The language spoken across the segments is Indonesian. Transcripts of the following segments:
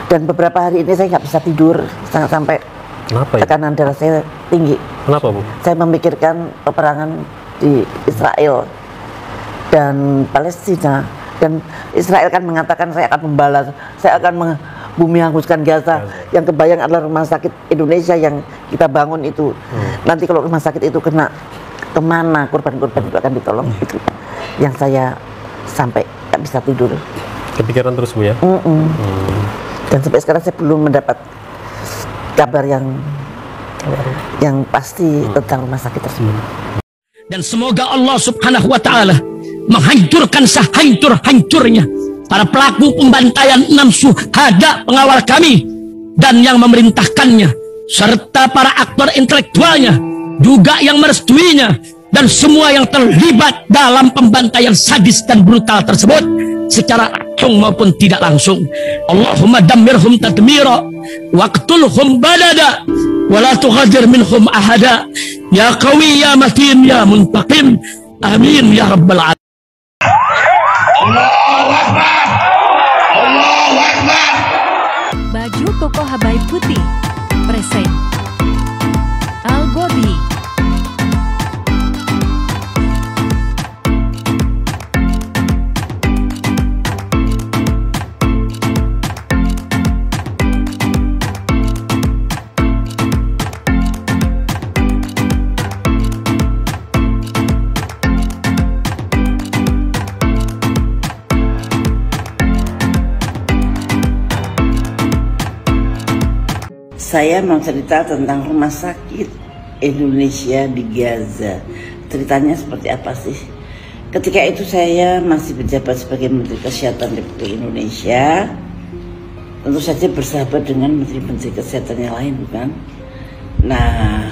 Dan beberapa hari ini saya nggak bisa tidur, sangat sampai tekanan darah saya tinggi. Kenapa, Bu? Saya memikirkan peperangan di Israel dan Palestina. Dan Israel kan mengatakan saya akan membalas, saya akan bumi hanguskan Gaza. Yang kebayang adalah rumah sakit Indonesia yang kita bangun itu. Nanti kalau rumah sakit itu kena, kemana korban-korban itu akan ditolong? Itu yang saya sampai nggak bisa tidur. Kepikiran terus, Bu, ya? Dan sampai sekarang saya belum mendapat kabar yang pasti tentang rumah sakit tersebut. Dan semoga Allah Subhanahu wa ta'ala menghancurkan sehancur-hancurnya para pelaku pembantaian 6 syuhada pengawal kami dan yang memerintahkannya, serta para aktor intelektualnya juga yang merestuinya, dan semua yang terlibat dalam pembantaian sadis dan brutal tersebut secara langsung maupun tidak langsung. Allahumma dammirhum tadmira waqtulhum badada wala tughadir minhum ahada ya qawi ya matin ya muntaqim amin ya rabbal alamin. Allahu Akbar, Allahu Akbar. Baju koko Habaib putih present Al-Godi. Saya mau cerita tentang rumah sakit Indonesia di Gaza. Ceritanya seperti apa sih? Ketika itu saya masih menjabat sebagai Menteri Kesehatan Republik Indonesia. Tentu saja bersahabat dengan Menteri-Menteri Kesehatan yang lain, bukan? Nah,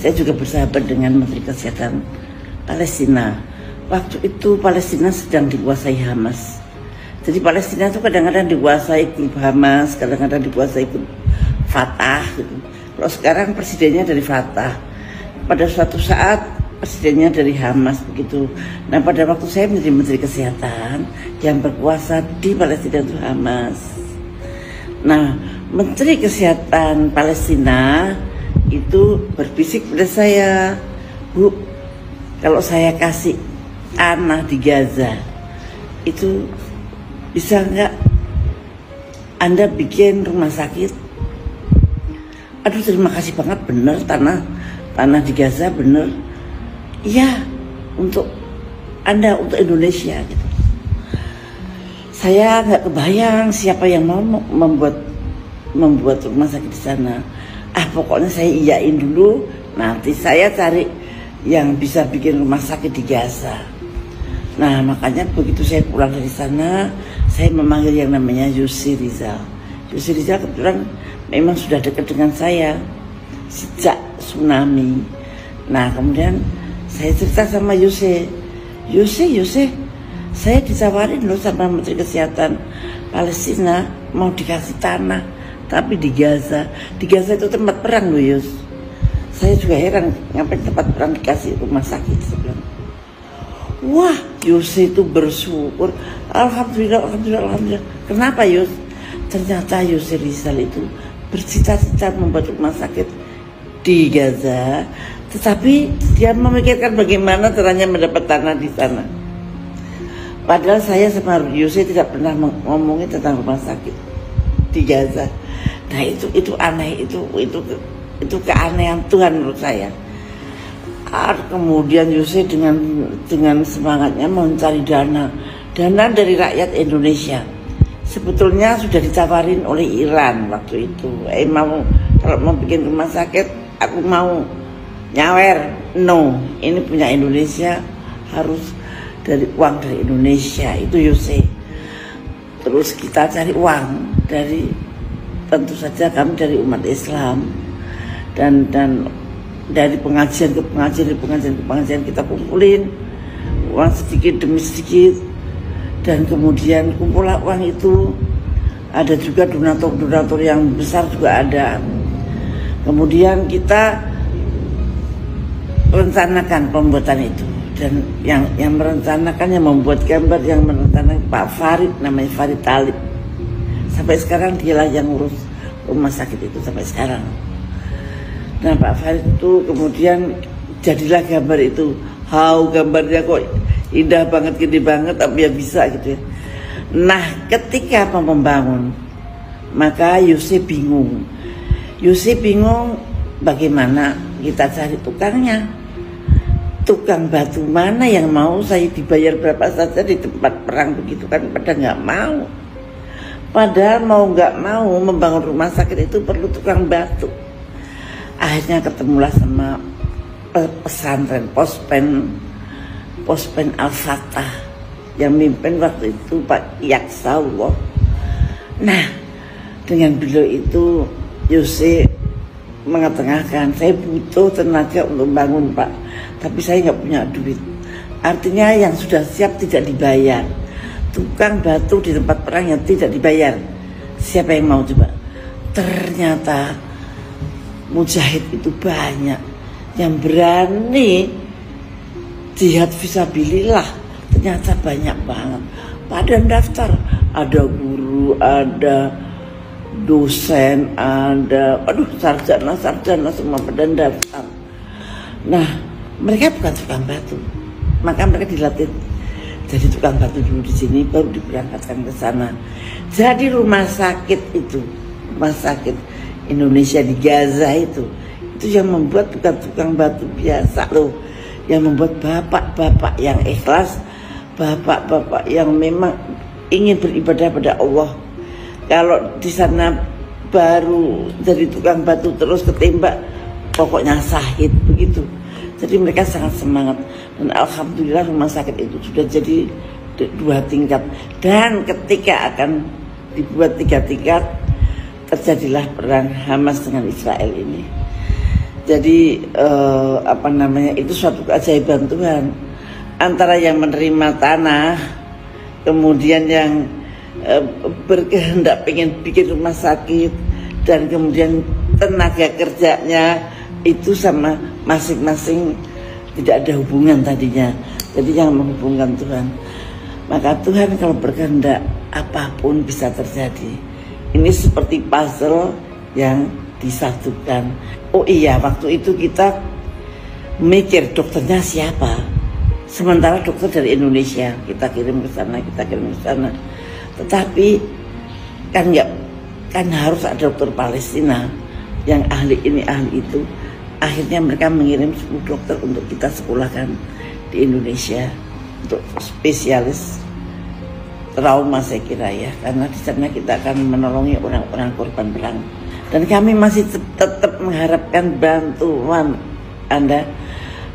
saya juga bersahabat dengan Menteri Kesehatan Palestina. Waktu itu Palestina sedang dikuasai Hamas. Jadi Palestina itu kadang-kadang dikuasai grup Hamas, kadang-kadang dikuasai grup Fatah gitu. Kalau sekarang presidennya dari Fatah, pada suatu saat presidennya dari Hamas begitu. Nah, pada waktu saya menjadi Menteri Kesehatan, yang berkuasa di Palestina itu Hamas. Nah, Menteri Kesehatan Palestina itu berbisik pada saya, Bu, kalau saya kasih tanah di Gaza, itu bisa nggak Anda bikin rumah sakit? Aduh, terima kasih banget, bener tanah di Gaza, bener. Iya, untuk Anda, untuk Indonesia gitu. Saya nggak kebayang siapa yang mau membuat rumah sakit di sana. Pokoknya saya iyain dulu, nanti saya cari yang bisa bikin rumah sakit di Gaza. Nah, makanya begitu saya pulang dari sana, saya memanggil yang namanya Yusri Rizal. Yusri Rizal kebetulan memang sudah dekat dengan saya sejak tsunami. Nah, kemudian saya cerita sama Yusri, saya ditawarin loh sama Menteri Kesehatan Palestina mau dikasih tanah, tapi di Gaza. Di Gaza itu tempat perang loh, Yus. Saya juga heran, ngapain tempat perang dikasih rumah sakit, saya bilang. Wah, Yusri itu bersyukur, alhamdulillah. Kenapa, Yus? Ternyata Yusri Rizal itu bercita-cita membuat rumah sakit di Gaza, tetapi dia memikirkan bagaimana caranya mendapat tanah di sana. Padahal saya sama Yusri tidak pernah ngomongin tentang rumah sakit di Gaza. Nah, itu aneh, itu keanehan Tuhan menurut saya. Kemudian Yusri dengan semangatnya mencari dana dari rakyat Indonesia. Sebetulnya sudah ditawarin oleh Iran waktu itu. Kalau mau bikin rumah sakit, aku mau nyawer. No, ini punya Indonesia, harus dari uang dari Indonesia. Itu Yusri. Terus kita cari uang dari, tentu saja kami dari umat Islam, dan dari pengajian ke pengajian kita kumpulin uang sedikit demi sedikit. Dan kemudian kumpullah uang itu, ada juga donatur yang besar juga ada. Kemudian kita rencanakan pembuatan itu, dan yang merencanakan, yang membuat gambar, yang merencanakan Pak Farid, namanya Farid Talib. Sampai sekarang dialah yang ngurus rumah sakit itu sampai sekarang. Nah Pak Farid itu kemudian jadilah gambar itu. Gambarnya kok indah banget, gede banget, tapi ya bisa gitu ya. Nah ketika membangun, maka Yusuf bingung. Bagaimana kita cari tukangnya. Tukang batu mana yang mau saya dibayar berapa saja di tempat perang begitu kan, pada nggak mau. Padahal mau nggak mau membangun rumah sakit itu perlu tukang batu. Akhirnya ketemulah sama pesantren Pospen Al-Fatah yang mimpin waktu itu Pak Yaksaullah. Nah dengan beliau itu Yusuf mengetengahkan, saya butuh tenaga untuk bangun Pak, tapi saya nggak punya duit. Artinya yang sudah siap tidak dibayar. Tukang batu di tempat perang yang tidak dibayar, siapa yang mau coba? Ternyata mujahid itu banyak yang berani jihad fisabilillah, ternyata banyak banget. Pada daftar, ada guru, ada dosen, ada sarjana semua pada daftar. Nah mereka bukan tukang batu, maka mereka dilatih jadi tukang batu dulu di sini, baru diberangkatkan ke sana. Jadi rumah sakit Indonesia di Gaza itu yang membuat bukan tukang batu biasa loh, yang membuat bapak-bapak yang ikhlas, bapak-bapak yang memang ingin beribadah pada Allah. Kalau di sana baru dari tukang batu terus ketembak, pokoknya syahid begitu. Jadi mereka sangat semangat, dan alhamdulillah rumah sakit itu sudah jadi 2 tingkat, dan ketika akan dibuat 3 tingkat terjadilah perang Hamas dengan Israel ini. Jadi itu suatu keajaiban Tuhan, antara yang menerima tanah kemudian yang berkehendak pengen bikin rumah sakit, dan kemudian tenaga kerjanya itu sama masing-masing tidak ada hubungan tadinya. Jadi yang menghubungkan Tuhan. Maka Tuhan kalau berkehendak apapun bisa terjadi. Ini seperti puzzle yang disatukan. Oh iya, waktu itu kita mikir dokternya siapa. Sementara dokter dari Indonesia kita kirim ke sana. Tetapi kan harus ada dokter Palestina yang ahli ini ahli itu. Akhirnya mereka mengirim 10 dokter untuk kita sekolahkan di Indonesia untuk spesialis trauma, saya kira ya, karena di sana kita akan menolongi orang-orang korban perang. Dan kami masih tetap mengharapkan bantuan Anda,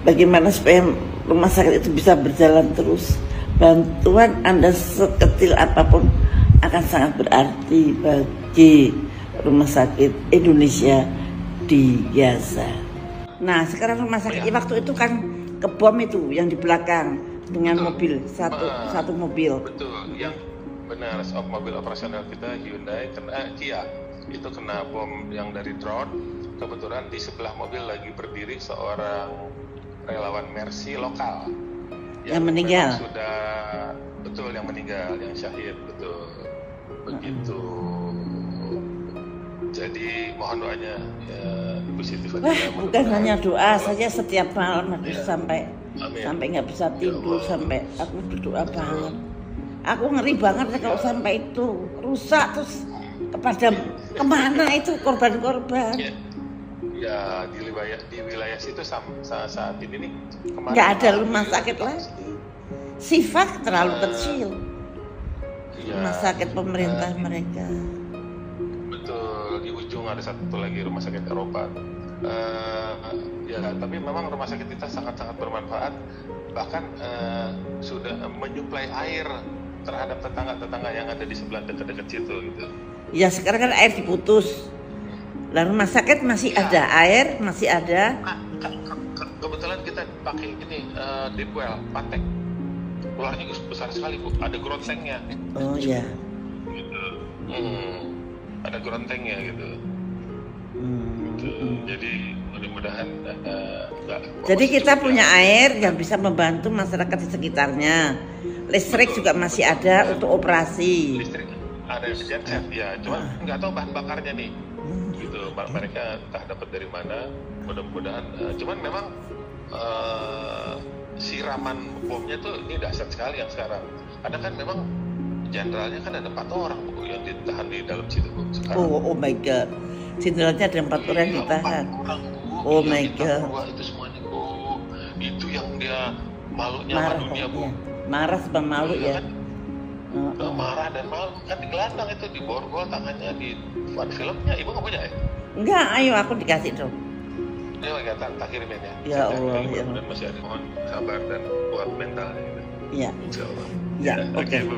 bagaimana supaya rumah sakit itu bisa berjalan terus. Bantuan Anda sekecil apapun akan sangat berarti bagi rumah sakit Indonesia di Gaza. Nah sekarang rumah sakit waktu itu kan kebom itu yang di belakang dengan mobil satu mobil. Betul, yang benar, mobil operasional kita Hyundai Kia itu kena bom yang dari drone. Kebetulan di sebelah mobil lagi berdiri seorang relawan Mercy lokal yang meninggal. Sudah betul, yang meninggal, yang syahid, betul. Begitu. Jadi mohon doanya ya, positif aja. Bukan hanya doa saja, setiap malam aku sampai nggak bisa tidur, sampai aku berdoa banget. Aku ngeri banget ya kalau sampai itu rusak terus kepada kemana itu korban-korban. Ya di wilayah situ saat ini nih nggak ada rumah sakit lagi. Sifat terlalu kecil. Rumah sakit pemerintah mereka. Betul, di ujung ada satu lagi rumah sakit Eropa. Ya, tapi memang rumah sakit kita sangat-sangat bermanfaat. Bahkan sudah menyuplai air terhadap tetangga-tetangga yang ada di sebelah dekat-dekat situ gitu. Ya sekarang kan air diputus. Lalu rumah sakit masih ada air, masih ada. Kebetulan kita pakai ini deep well, patek. Ularnya besar sekali Bu, ada grontengnya. Oh iya. Gitu. Ada grontengnya gitu. Jadi mudah-mudahan jadi kita punya air yang bisa membantu masyarakat di sekitarnya. Listrik juga masih ada untuk operasi. ada yang genset ya, cuma nggak tahu bahan bakarnya nih. Gitu, mereka entah dapat dari mana. Mudah-mudahan. Cuman memang siraman bomnya tuh ini dahsyat sekali yang sekarang. Ada kan memang jenderalnya kan ada 4 orang Bu yang ditahan di dalam situ Bu sekarang. Oh my god. Jenderalnya ada 4 orang yang ditahan. Oh my god. Itu semuanya Bu. Itu yang dia malunya sama Marah dunia Bu. ya. Marah sama malu ya. Kan? Marah dan malu kan digelandang itu, di borgol tangannya di filmnya. Ibu nggak punya ya? Enggak, ayo aku dikasih dong. Ini lagi tak kirimin ya. Ya Allah, ya. Dan masih ada, mohon sabar dan kuat mentalnya gitu. Iya. Insya Allah. Ya, oke. Bu.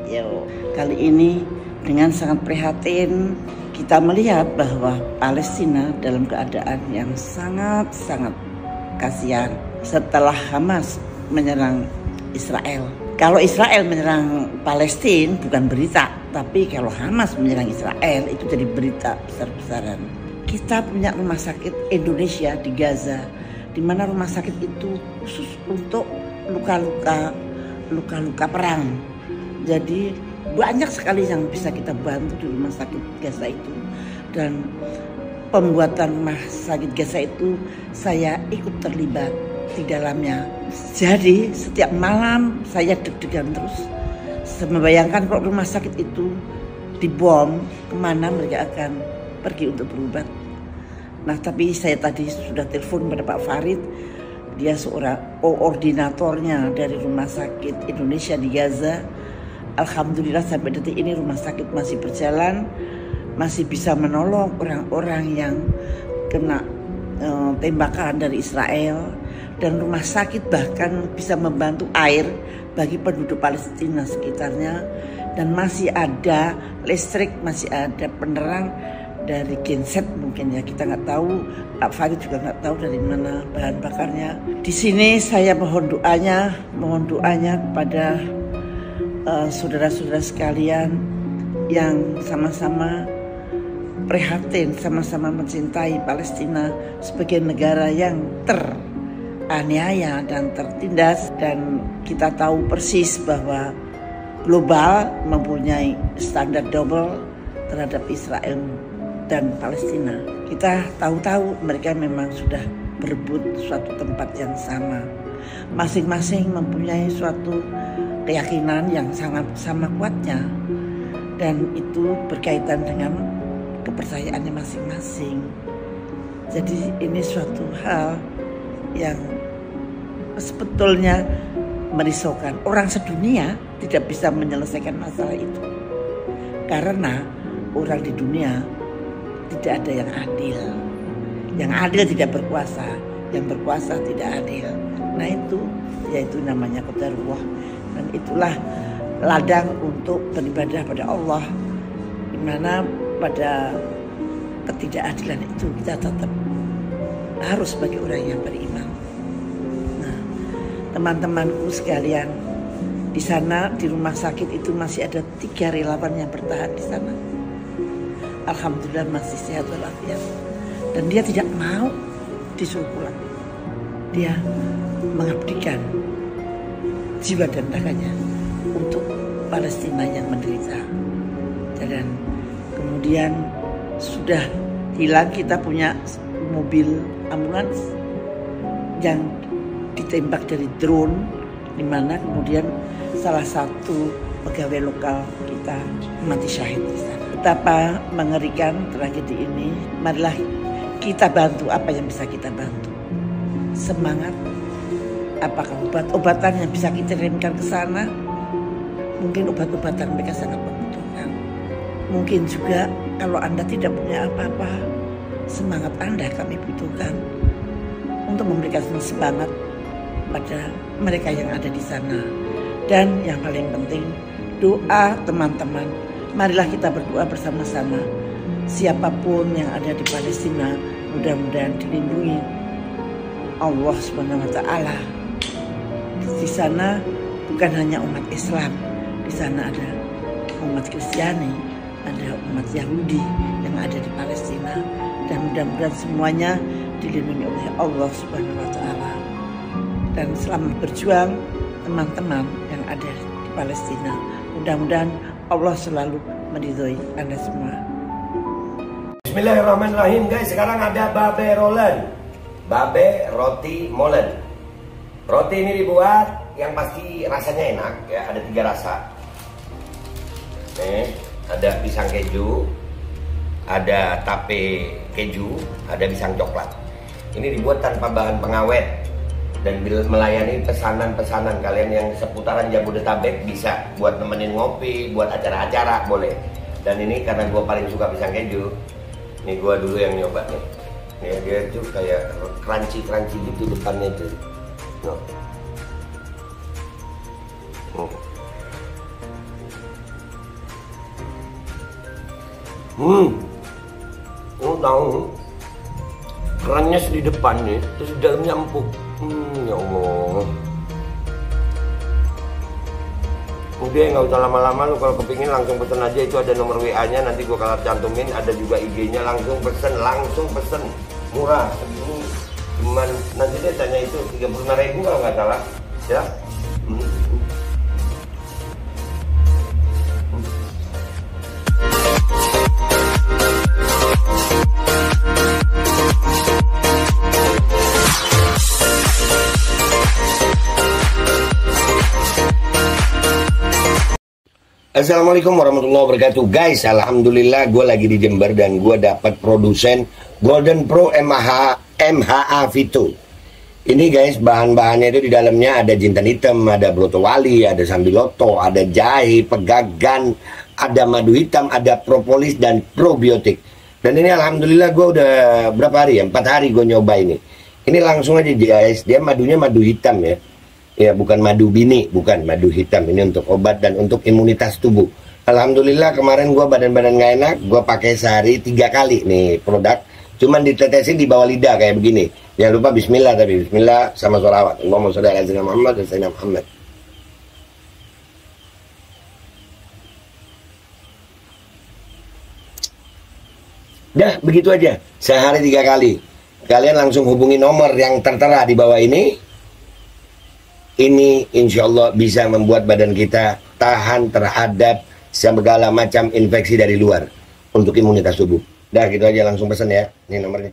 Yo. Kali ini dengan sangat prihatin kita melihat bahwa Palestina dalam keadaan yang sangat-sangat kasihan setelah Hamas menyerang Israel. Kalau Israel menyerang Palestina bukan berita, tapi kalau Hamas menyerang Israel itu jadi berita besar-besaran. Kita punya rumah sakit Indonesia di Gaza, di mana rumah sakit itu khusus untuk luka-luka perang. Jadi banyak sekali yang bisa kita bantu di rumah sakit Gaza itu. Dan pembuatan rumah sakit Gaza itu saya ikut terlibat di dalamnya. Jadi setiap malam saya deg-degan terus, membayangkan kalau rumah sakit itu dibom, kemana mereka akan pergi untuk berobat. Nah, tapi saya tadi sudah telepon pada Pak Farid, dia seorang koordinatornya dari rumah sakit Indonesia di Gaza. Alhamdulillah sampai detik ini rumah sakit masih berjalan, masih bisa menolong orang-orang yang kena tembakan dari Israel, dan rumah sakit bahkan bisa membantu air bagi penduduk Palestina sekitarnya, dan masih ada listrik, masih ada penerang dari genset mungkin ya, kita nggak tahu. Pak Farid juga nggak tahu dari mana bahan bakarnya. Di sini saya mohon doanya kepada saudara-saudara sekalian yang sama-sama prihatin, sama-sama mencintai Palestina sebagai negara yang teraniaya dan tertindas. Dan kita tahu persis bahwa global mempunyai standar double terhadap Israel dan Palestina. Kita tahu mereka memang sudah berebut suatu tempat yang sama. Masing-masing mempunyai suatu keyakinan yang sangat sama kuatnya, dan itu berkaitan dengan kepercayaannya masing-masing. Jadi ini suatu hal yang sebetulnya merisaukan. Orang sedunia tidak bisa menyelesaikan masalah itu, karena orang di dunia tidak ada yang adil. Yang adil tidak berkuasa, yang berkuasa tidak adil. Nah itu, yaitu namanya qadarullah. Dan itulah ladang untuk beribadah pada Allah, di mana pada ketidakadilan itu kita tetap harus sebagai orang yang beriman. Nah, teman-temanku sekalian, di sana di rumah sakit itu masih ada 3 relawan yang bertahan di sana. Alhamdulillah masih sehat walafiat, dan dia tidak mau disuruh pulang. Dia mengabdikan jiwa dan raganya untuk Palestina yang menderita. Dan kemudian sudah hilang, kita punya mobil ambulans yang ditembak dari drone, di mana kemudian salah satu pegawai lokal kita mati syahid di sana. Betapa mengerikan tragedi ini. Marilah kita bantu apa yang bisa kita bantu. Semangat. Apakah obat-obatan yang bisa kita kirimkan ke sana? Mungkin obat-obatan mereka sangat membutuhkan. Mungkin juga kalau Anda tidak punya apa-apa, semangat Anda kami butuhkan untuk memberikan semangat pada mereka yang ada di sana. Dan yang paling penting, doa teman-teman. Marilah kita berdoa bersama-sama. Siapapun yang ada di Palestina, mudah-mudahan dilindungi Allah Subhanahu wa Ta'ala. Di sana bukan hanya umat Islam, di sana ada umat Kristiani, ada umat Yahudi yang ada di Palestina, dan mudah-mudahan semuanya dilindungi oleh Allah Subhanahu wa Ta'ala. Dan selamat berjuang teman-teman yang ada di Palestina. Mudah-mudahan Allah selalu meridhoi Anda semua. Bismillahirrahmanirrahim guys, sekarang ada babe rolen, babe roti molen. Roti ini dibuat yang pasti rasanya enak ya, ada 3 rasa. Nih, ada pisang keju, ada tape keju, ada pisang coklat. Ini dibuat tanpa bahan pengawet dan melayani pesanan-pesanan kalian yang seputaran Jabodetabek, bisa buat nemenin ngopi, buat acara-acara boleh. Dan ini karena gue paling suka pisang keju, nih gue dulu yang nyoba nih. Nih dia tuh kayak crunchy gitu depannya tuh. No. Tahu kerannya di depan nih, terus di dalamnya empuk. Ya Allah. Udah nggak usah lama-lama, lu kalau kepingin langsung pesen aja, itu ada nomor WA-nya, nanti gua kalau cantumin, ada juga IG-nya, langsung pesen, murah segini. Cuman nanti dia tanya itu 35.000 kalau nggak salah, ya. Assalamualaikum warahmatullahi wabarakatuh. Guys, alhamdulillah gue lagi di Jember dan gue dapat produsen Golden Pro MHA Vito. Ini guys, bahan-bahannya itu di dalamnya ada jintan hitam, ada broto wali, ada sambiloto, ada jahe, pegagan, ada madu hitam, ada propolis dan probiotik. Dan ini alhamdulillah gue udah berapa hari ya? 4 hari gue nyoba ini. Ini langsung aja guys, dia madunya madu hitam ya. Ya bukan madu bini, bukan madu hitam. Ini untuk obat dan untuk imunitas tubuh. Alhamdulillah kemarin gue badan-badan gak enak, gue pakai sehari 3 kali nih produk. Cuman ditetesin di bawah lidah kayak begini. Jangan lupa bismillah, tapi bismillah sama sholawat. Allahumma sholli ala sayyidina Muhammad dan sayyidina Muhammad. Dah begitu aja, sehari 3 kali. Kalian langsung hubungi nomor yang tertera di bawah ini. Ini insya Allah bisa membuat badan kita tahan terhadap segala macam infeksi dari luar untuk imunitas tubuh. Dah gitu aja, langsung pesan ya. Ini nomornya.